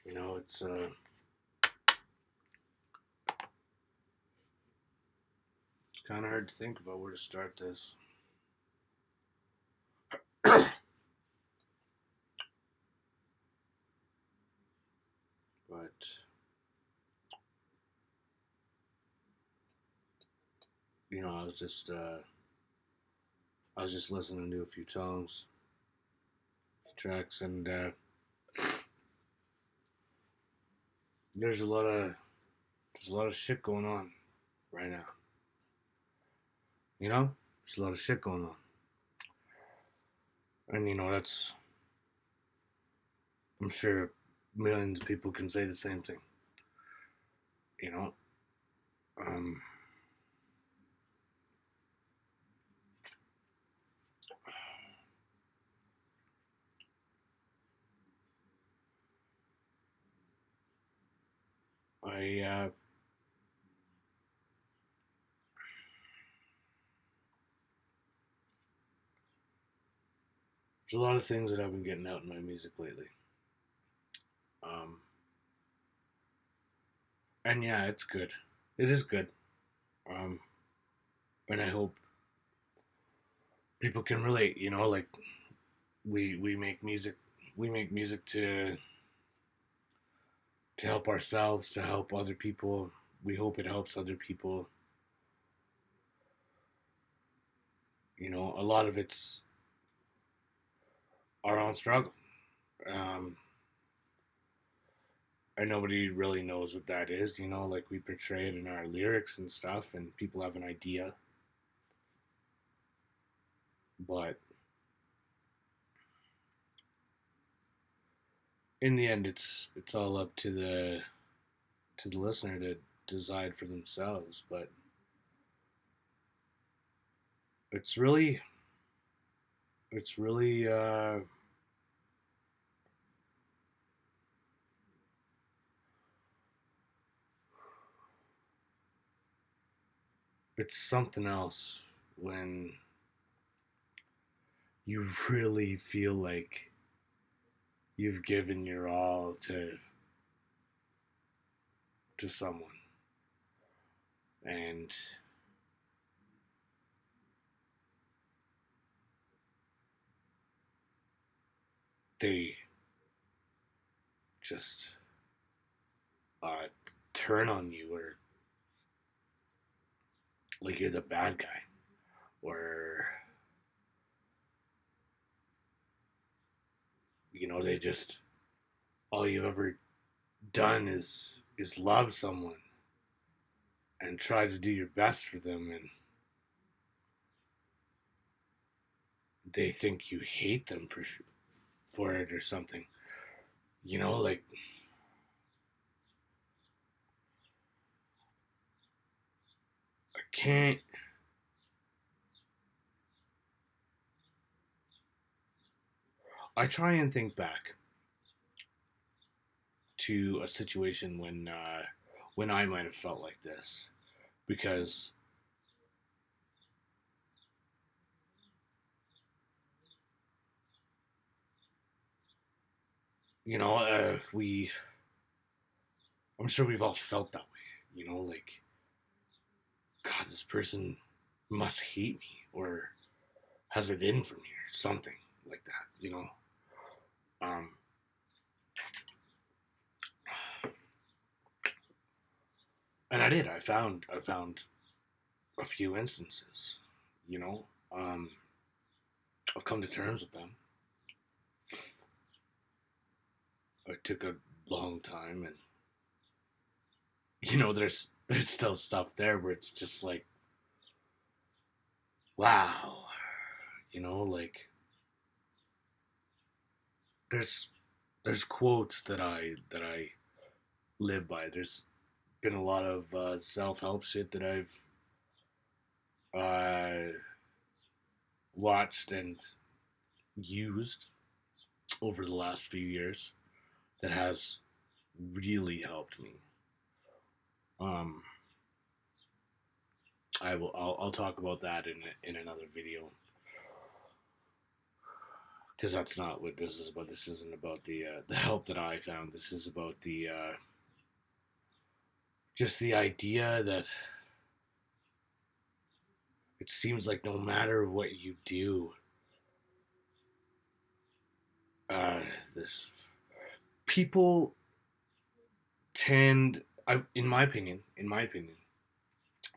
It's kind of hard to think about where to start this. But I was just listening to a few songs, tracks, and there's a lot of shit going on right now. There's a lot of shit going on, and that's, I'm sure millions of people can say the same thing. You know, um, I there's a lot of things that I've been getting out in my music lately. Um, and yeah, it's good. It is good. Um, and I hope people can relate. Like we make music. We make music to help ourselves, to help other people. We hope it helps other people. A lot of it's our own struggle. Um, and nobody really knows what that is. Like we portray it in our lyrics and stuff, and people have an idea. But in the end, it's all up to the listener to decide for themselves. But it's really it's really it's something else when you really feel like you've given your all to someone, and they just uh, turn on you, or like you're the bad guy, or they just, all you've ever done is love someone and try to do your best for them, and they think you hate them for it or something. Like I can't. I try and think back to a situation when I might have felt like this, because if I'm sure we've all felt that way. Like, God, this person must hate me or has it in for me or something like that. Um, and I did. I found a few instances. You know, um, I've come to terms with them. It took a long time, and there's still stuff there where it's just like, wow. Like there's there's quotes that I live by. There's been a lot of self help shit that I've uh, watched and used over the last few years that has really helped me. Um, I'll talk about that in another video, because that's not what this is about. This isn't about the help that I found. This is about the just the idea that it seems like no matter what you do, uh, this people tend, in my opinion,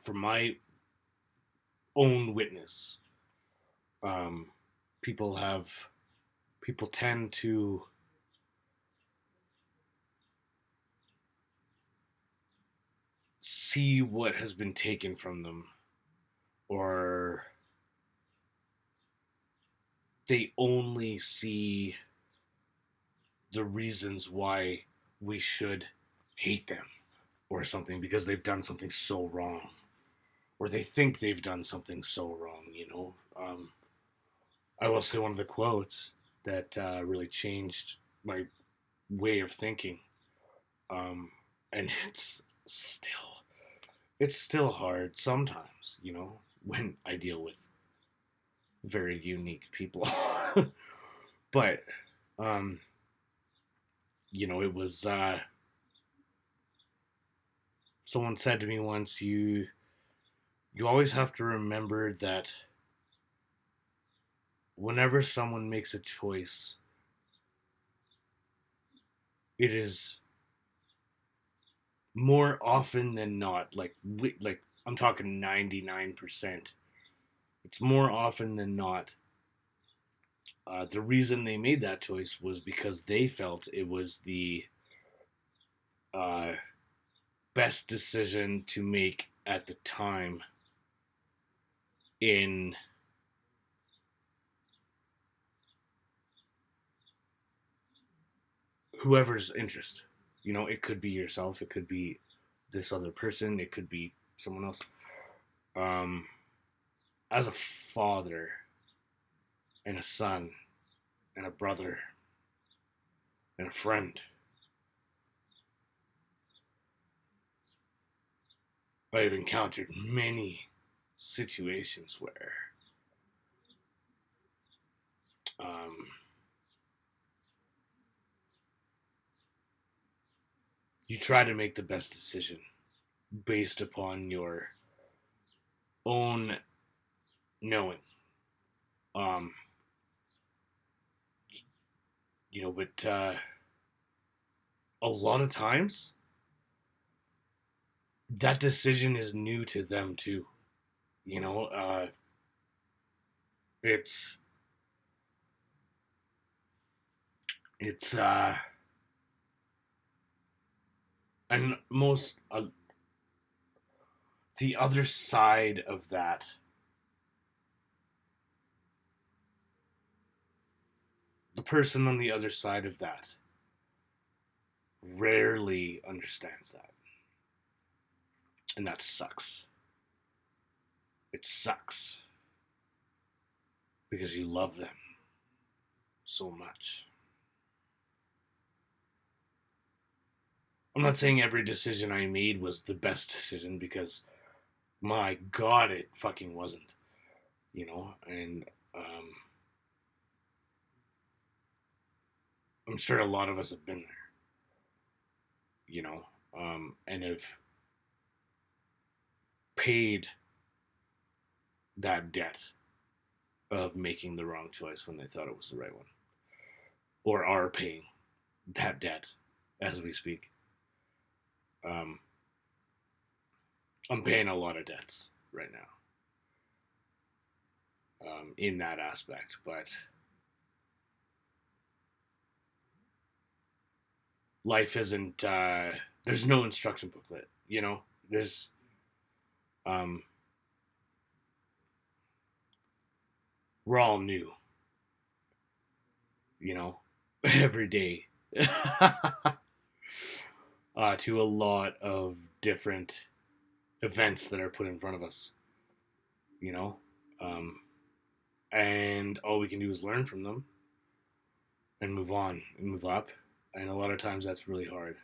from my own witness, um, people have people tend to see what has been taken from them, or they only see the reasons why we should hate them or something because they've done something so wrong, or they think they've done something so wrong. I will say one of the quotes that really changed my way of thinking, and it's still hard sometimes, when I deal with very unique people. But um, it was someone said to me once, you always have to remember that whenever someone makes a choice, it is more often than not, like I'm talking 99%. It's more often than not. The reason they made that choice was because they felt it was the uh, best decision to make at the time in whoever's interest. It could be yourself, it could be this other person, it could be someone else. Um, as a father and a son and a brother and a friend, I've encountered many situations where um, you try to make the best decision based upon your own knowing. Um, but a lot of times that decision is new to them too. You know, it's it's and most the other side of that, the person on the other side of that rarely understands that, and that sucks. It sucks because you love them so much. I'm not saying every decision I made was the best decision, because my god, it fucking wasn't. And um, I'm sure a lot of us have been there. And have paid that debt of making the wrong choice when they thought it was the right one, or are paying that debt as we speak. Um, I'm paying a lot of debts right now, in that aspect, but life isn't. There's no instruction booklet. There's um, we're all new. Every day. To a lot of different events that are put in front of us, you know, um, and all we can do is learn from them and move on and move up. And a lot of times that's really hard.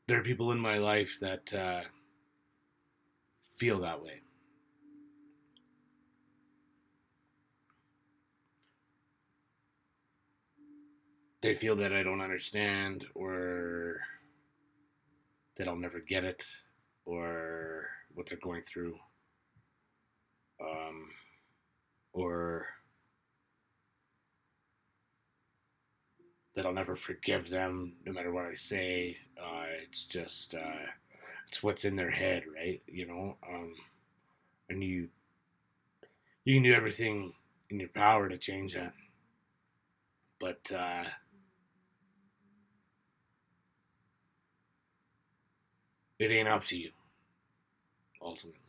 There are people in my life that feel that way. They feel that I don't understand, or that I'll never get it, or what they're going through, um, or that I'll never forgive them no matter what I say. It's just, it's what's in their head, right? And you can do everything in your power to change that, but it ain't up to you ultimately.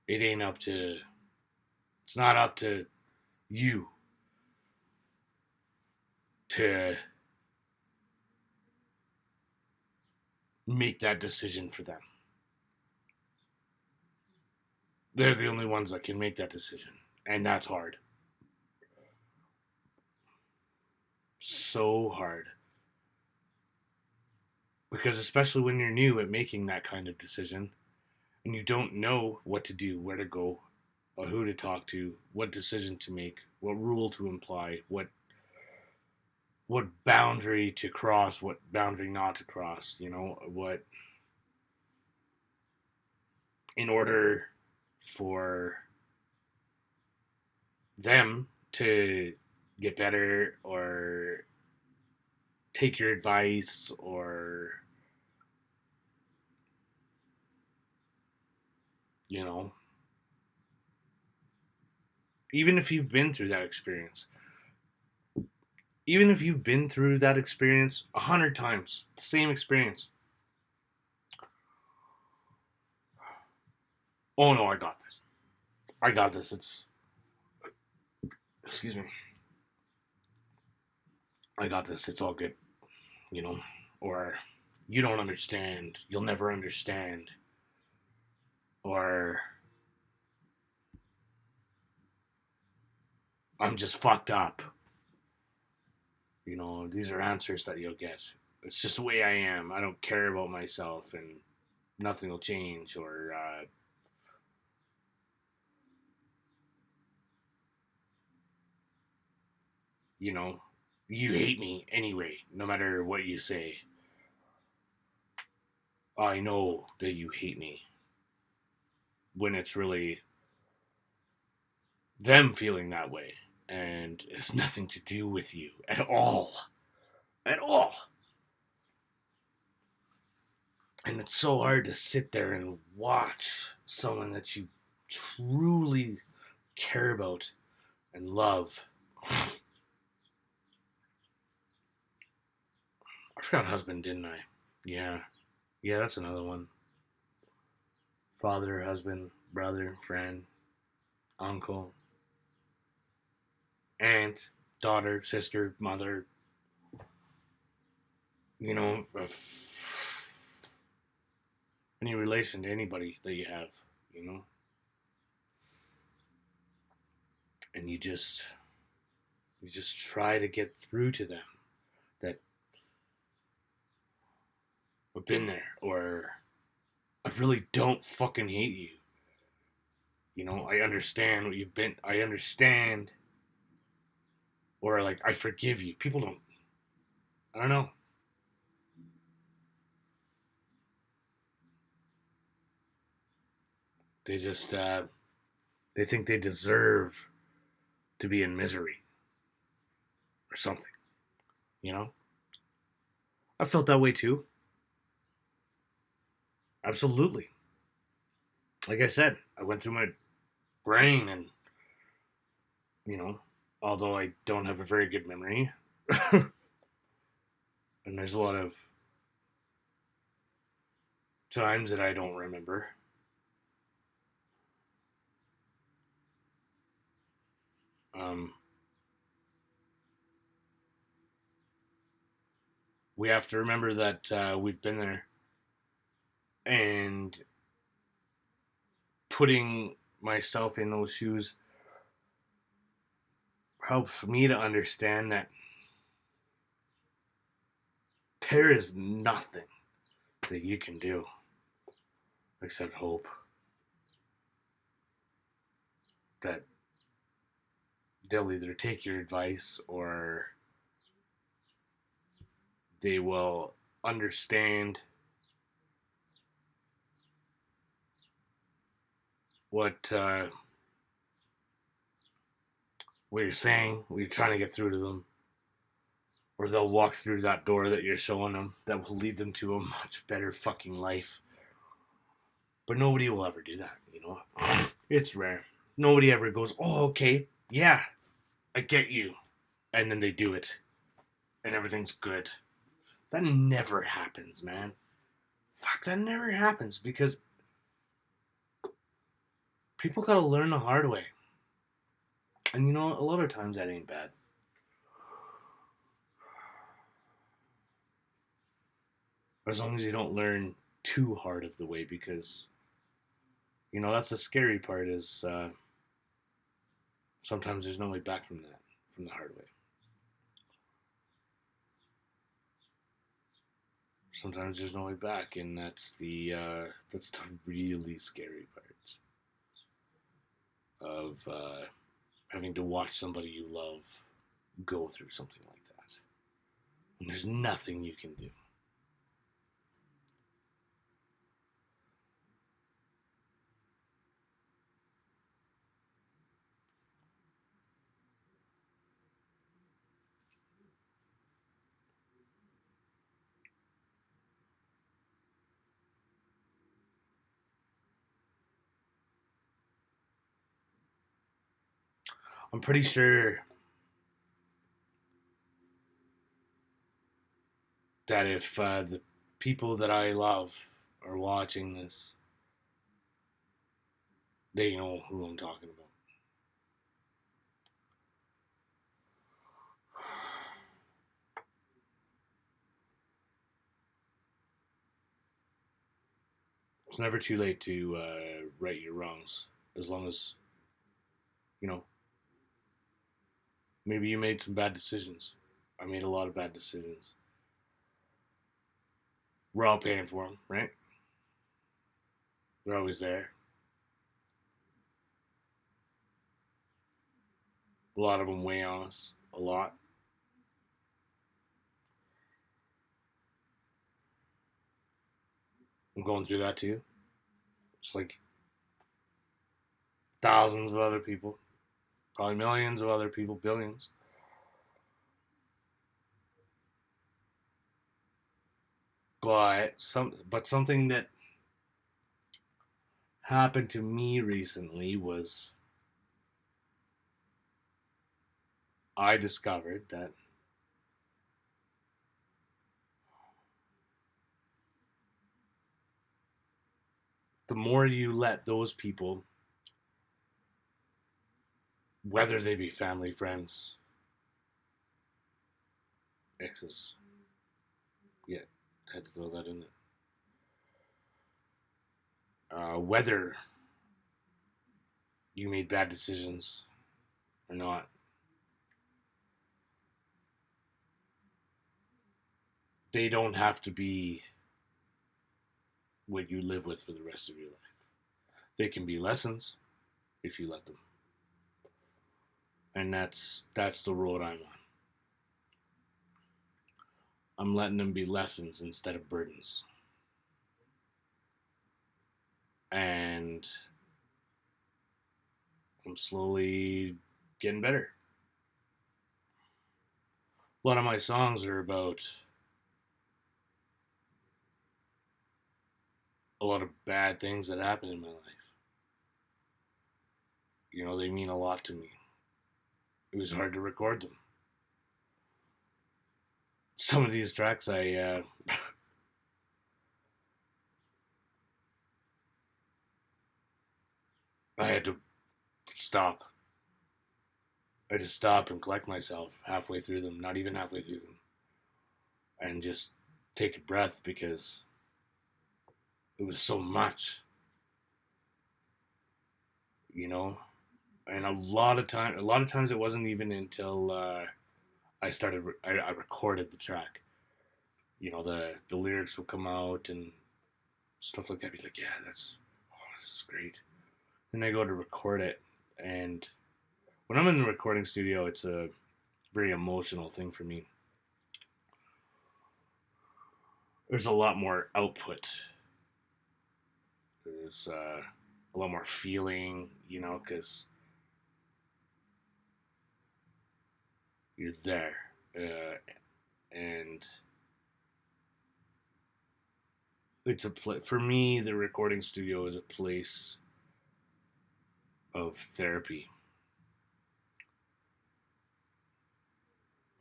It ain't up to. It's not up to you to make that decision for them. They're the only ones that can make that decision, and that's hard. So hard. Because especially when you're new at making that kind of decision and you don't know what to do, where to go, or who to talk to, what decision to make, what rule to imply, what boundary to cross, what boundary not to cross, what in order for them to get better or take your advice, or you know even if you've been through that experience, even if you've been through that experience 100 times, same experience. Oh no, I got this. I got this. Excuse me. I got this. It's all good. You know, or you don't understand. You'll never understand. Or I'm just fucked up. These are answers that you'll get. It's just the way I am. I don't care about myself, and nothing will change. Or you know, you hate me anyway, no matter what you say. I know that you hate me, when it's really them feeling that way, and it's nothing to do with you at all. At all. And it's so hard to sit there and watch someone that you truly care about and love. I forgot husband, didn't I? Yeah. Yeah, that's another one. Father, husband, brother, friend, uncle, aunt, daughter, sister, mother, you know, any relation to anybody that you have, you know? And you just try to get through to them that I've been there, or I really don't fucking hate you. I understand what you've been. I understand, or like I forgive you. People don't. I don't know. They just they think they deserve to be in misery or something. You know. I felt that way too. Absolutely. Like I said, I went through my brain, and you know, although I don't have a very good memory, and there's a lot of times that I don't remember. Um, we have to remember that we've been there, and putting myself in those shoes helps me to understand that there is nothing that you can do except hope that they'll either take your advice or they will understand what what you're saying, what you're trying to get through to them, or they'll walk through that door that you're showing them that will lead them to a much better fucking life. But nobody will ever do that, you know? It's rare. Nobody ever goes, oh, okay, yeah, I get you. And then they do it. And everything's good. That never happens, man. Fuck, that never happens because people gotta learn the hard way. And you know, a lot of times that ain't bad. As long as you don't learn too hard of the way, because, you know, that's the scary part is sometimes there's no way back from that, from the hard way. Sometimes there's no way back, and that's the really scary part of having to watch somebody you love go through something like that. And there's nothing you can do. I'm pretty sure that if the people that I love are watching this, they know who I'm talking about. It's never too late to right your wrongs, as long as, you know, maybe you made some bad decisions. I made a lot of bad decisions. We're all paying for them, right? They're always there. A lot of them weigh on us a lot. I'm going through that too. It's like thousands of other people, probably millions of other people, billions. But something that happened to me recently was I discovered that the more you let those people, whether they be family, friends, exes, yeah, I had to throw that in there. Whether you made bad decisions or not, they don't have to be what you live with for the rest of your life. They can be lessons if you let them, and that's the road I'm on. I'm letting them be lessons instead of burdens, and I'm slowly getting better. A lot of my songs are about a lot of bad things that happened in my life. You know, they mean a lot to me. It was hard to record them. Some of these tracks I had to stop. I had to stop and collect myself halfway through them, not even halfway through them, and just take a breath because it was so much, you know. And a lot of times it wasn't even until I recorded the track. the lyrics will come out and stuff like that. I'd be like, yeah, this is great. Then I go to record it, and when I'm in the recording studio, it's a very emotional thing for me. There's a lot more output. There's a lot more feeling, because you're there, and it's for me. The recording studio is a place of therapy.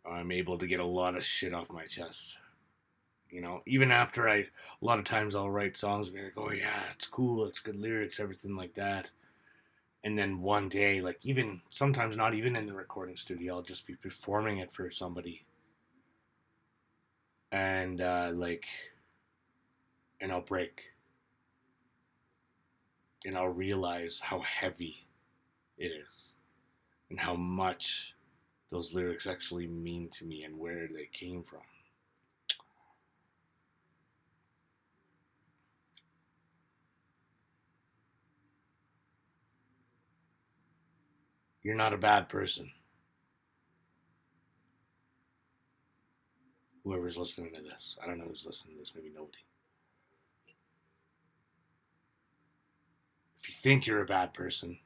I'm able to get a lot of shit off my chest. Even after a lot of times I'll write songs and be like, oh yeah, it's cool, it's good lyrics, everything like that. And then one day, like even sometimes not even in the recording studio, I'll just be performing it for somebody. And and I'll break. And I'll realize how heavy it is and how much those lyrics actually mean to me and where they came from. You're not a bad person. Whoever's listening to this, I don't know who's listening to this, maybe nobody. If you think you're a bad person,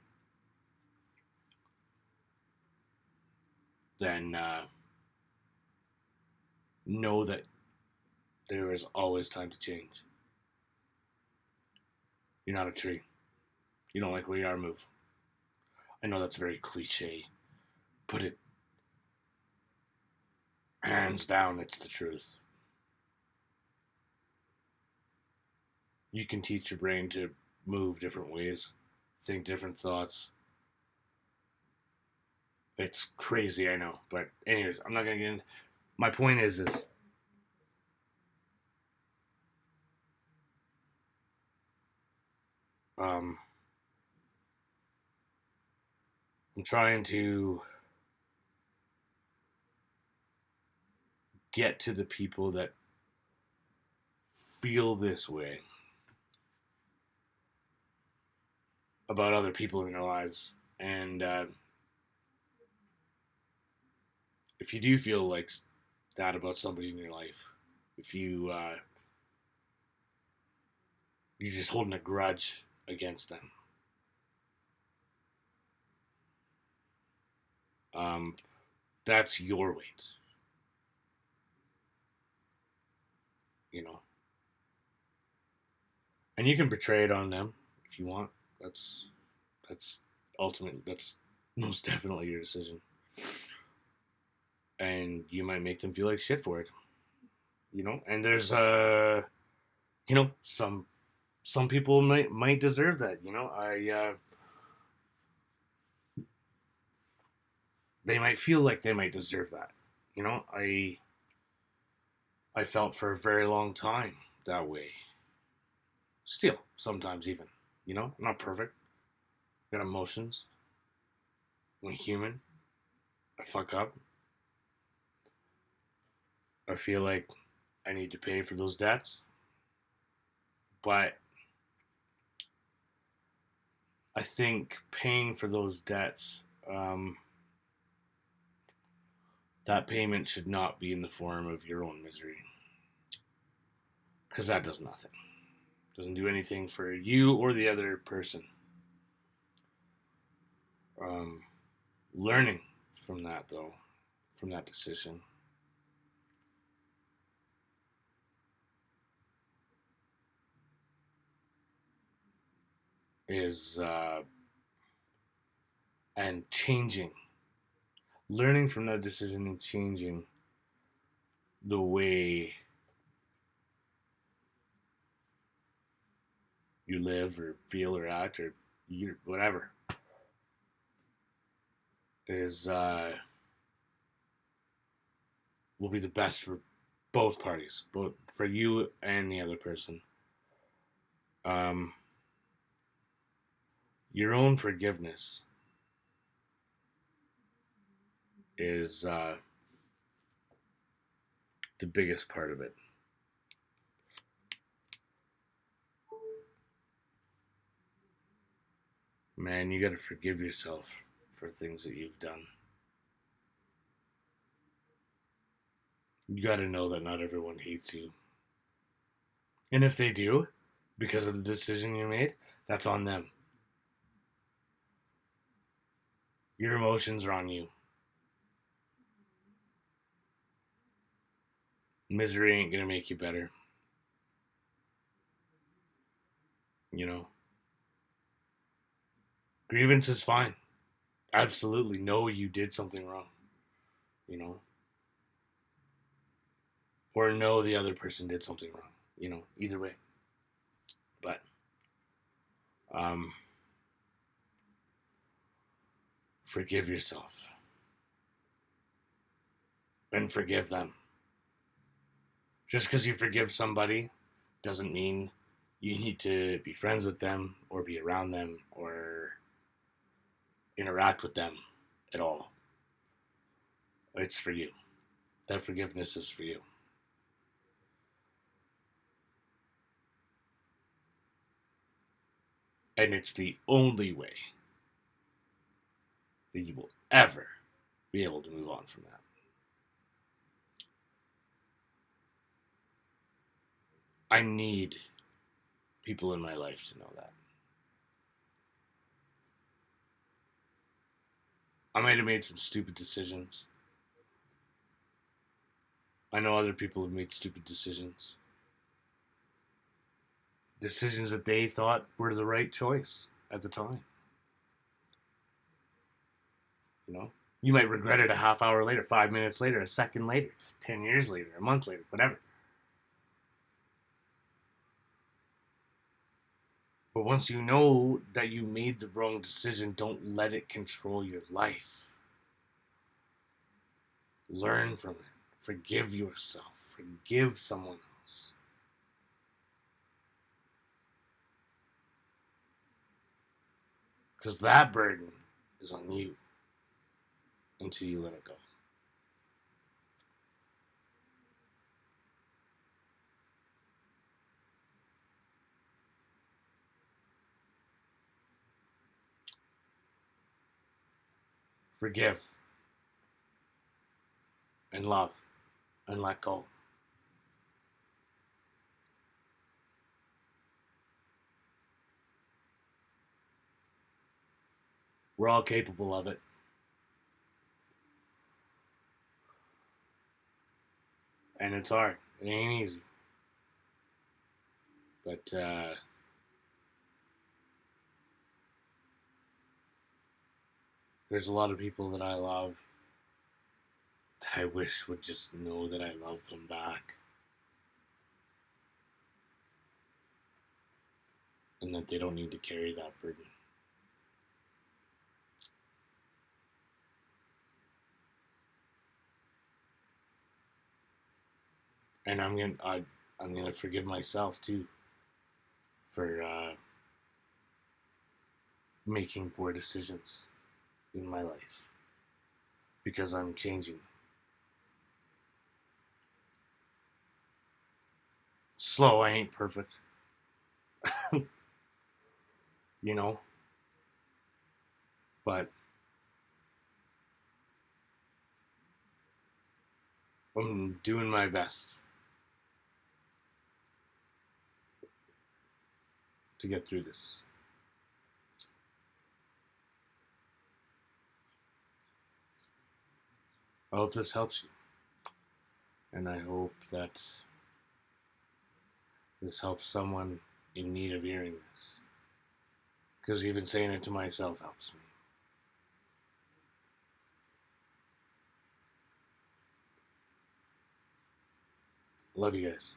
then know that there is always time to change. You're not a tree. You don't like where you are, move. I know that's very cliche, but it, hands down, it's the truth. You can teach your brain to move different ways, think different thoughts. It's crazy, I know. But anyways, I'm not gonna get in. My point is um I'm trying to get to the people that feel this way about other people in their lives. And if you do feel like that about somebody in your life, if you're just holding a grudge against them, um, that's your weight. You know, and you can betray it on them if you want. That's that's ultimately that's most definitely your decision, and you might make them feel like shit for it. And there's some people might deserve that. I they might feel like they might deserve that. I felt for a very long time that way. Still, sometimes even. I'm not perfect. I got emotions. I'm human. I fuck up. I feel like I need to pay for those debts. But I think paying for those debts, that payment should not be in the form of your own misery. Because that does nothing. Doesn't do anything for you or the other person. Um, Learning from that, though, from that decision, is and changing, learning from that decision and changing the way you live or feel or act or whatever is will be the best for both parties, both for you and the other person. Um, your own forgiveness is the biggest part of it. Man, you gotta forgive yourself for things that you've done. You gotta know that not everyone hates you. And if they do, because of the decision you made, that's on them. Your emotions are on you. Misery ain't gonna make you better. You know, grievance is fine. Absolutely know you did something wrong. You know, or know the other person did something wrong. Either way. But um, forgive yourself and forgive them. Just because you forgive somebody doesn't mean you need to be friends with them or be around them or interact with them at all. It's for you. That forgiveness is for you. And it's the only way that you will ever be able to move on from that. I need people in my life to know that. I might have made some stupid decisions. I know other people have made stupid decisions. Decisions that they thought were the right choice at the time. You might regret it a half hour later, 5 minutes later, a second later, 10 years later, a month later, whatever. But once you know that you made the wrong decision, don't let it control your life. Learn from it. Forgive yourself. Forgive someone else. Because that burden is on you until you let it go. Forgive and love and let go. We're all capable of it. And it's hard. It ain't easy. But there's a lot of people that I love that I wish would just know that I love them back. And that they don't need to carry that burden. And I'm gonna forgive myself too for making poor decisions in my life because I'm changing. Slow, I ain't perfect, you know, but I'm doing my best to get through this. I hope this helps you, and I hope that this helps someone in need of hearing this. Because even saying it to myself helps me. Love you guys.